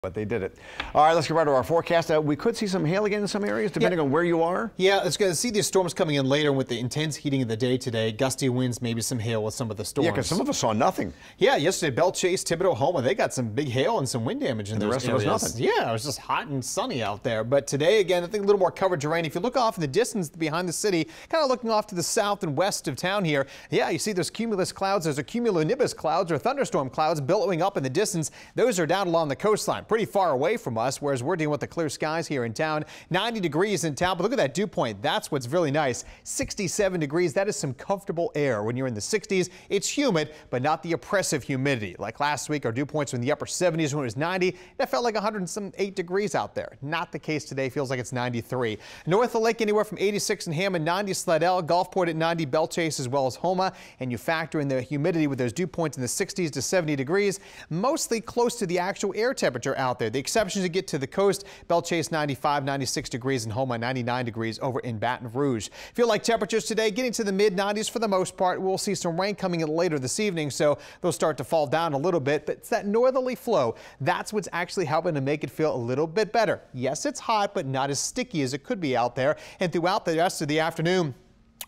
But they did it. All right, let's get right to our forecast. We could see some hail again in some areas, depending on where you are. Yeah, it's going to see these storms coming in later with the intense heating of the day today. Gusty winds, maybe some hail with some of the storms. Yeah, because some of us saw nothing. Yeah, yesterday, Belle Chase, Thibodeau, Homa, they got some big hail and some wind damage in those areas. The rest of us nothing. Yeah, it was just hot and sunny out there. But today, again, I think a little more coverage of rain. If you look off in the distance behind the city, kind of looking off to the south and west of town here, yeah, you see those cumulus clouds. There's a cumulonimbus clouds or thunderstorm clouds billowing up in the distance. Those are down along the coastline, pretty far away from us, whereas we're dealing with the clear skies here in town. 90 degrees in town, but look at that dew point. That's what's really nice. 67 degrees. That is some comfortable air. When you're in the 60s, it's humid, but not the oppressive humidity. Like last week, our dew points were in the upper 70s when it was 90. That felt like 108 degrees out there. Not the case today. Feels like it's 93. North of the lake, anywhere from 86 in Hammond, 90 Slidell, Gulfport at 90, Belle Chase as well as Homa. And you factor in the humidity with those dew points in the 60s to 70 degrees, mostly close to the actual air temperature out there. The exceptions to get to the coast, Belle Chase 95, 96 degrees, and Homa 99 degrees over in Baton Rouge. Feel like temperatures today getting to the mid-90s for the most part. We'll see some rain coming in later this evening, so they'll start to fall down a little bit, but it's that northerly flow. That's what's actually helping to make it feel a little bit better. Yes, it's hot, but not as sticky as it could be out there. And throughout the rest of the afternoon,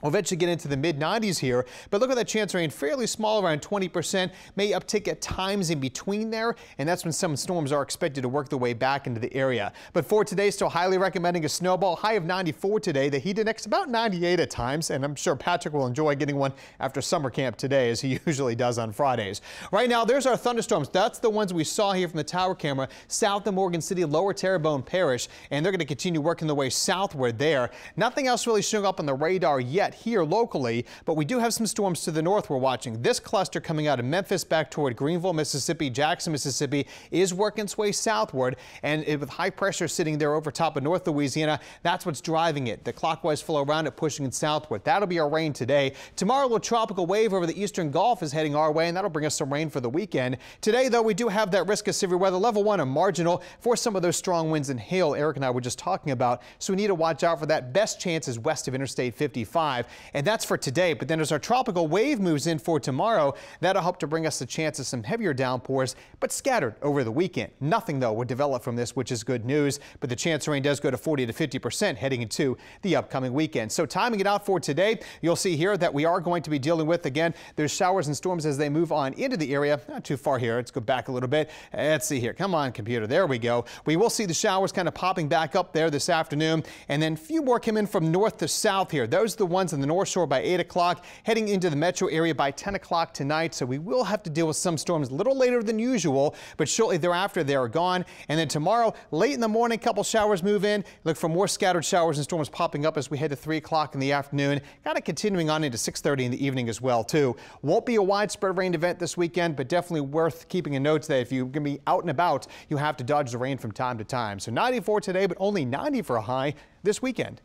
we'll eventually get into the mid-90s here, but look at that chance of rain, fairly small, around 20%, may uptick at times in between there, and that's when some storms are expected to work their way back into the area. But for today, still highly recommending a snowball, high of 94 today. The heat index about 98 at times, and I'm sure Patrick will enjoy getting one after summer camp today, as he usually does on Fridays. Right now, there's our thunderstorms. That's the ones we saw here from the tower camera, south of Morgan City, lower Terrebonne Parish, and they're going to continue working their way southward there. Nothing else really showing up on the radar yet here locally, but we do have some storms to the north we're watching. This cluster coming out of Memphis back toward Greenville, Mississippi, Jackson, Mississippi is working its way southward, and with high pressure sitting there over top of North Louisiana, that's what's driving it. The clockwise flow around it pushing it southward. That'll be our rain today. Tomorrow, a little tropical wave over the eastern Gulf is heading our way, and that'll bring us some rain for the weekend. Today, though, we do have that risk of severe weather, level 1 and marginal for some of those strong winds and hail Eric and I were just talking about, so we need to watch out for that. Best chance is west of Interstate 55. And that's for today, but then as our tropical wave moves in for tomorrow, that'll help to bring us the chance of some heavier downpours, but scattered over the weekend. Nothing, though, would develop from this, which is good news, but the chance of rain does go to 40 to 50% heading into the upcoming weekend. So timing it out for today, you'll see here that we are going to be dealing with, again, there's showers and storms as they move on into the area. Not too far here. Let's go back a little bit. Let's see here. Come on, computer. There we go. We will see the showers kind of popping back up there this afternoon, and then a few more come in from north to south here. Those are the ones in the North Shore by 8 o'clock, heading into the metro area by 10 o'clock tonight. So we will have to deal with some storms a little later than usual, but shortly thereafter they are gone. And then tomorrow, late in the morning, a couple showers move in. Look for more scattered showers and storms popping up as we head to 3 o'clock in the afternoon, kind of continuing on into 6:30 in the evening as well, too. Won't be a widespread rain event this weekend, but definitely worth keeping a note that if you're going to be out and about, you have to dodge the rain from time to time. So 94 today, but only 90 for a high this weekend.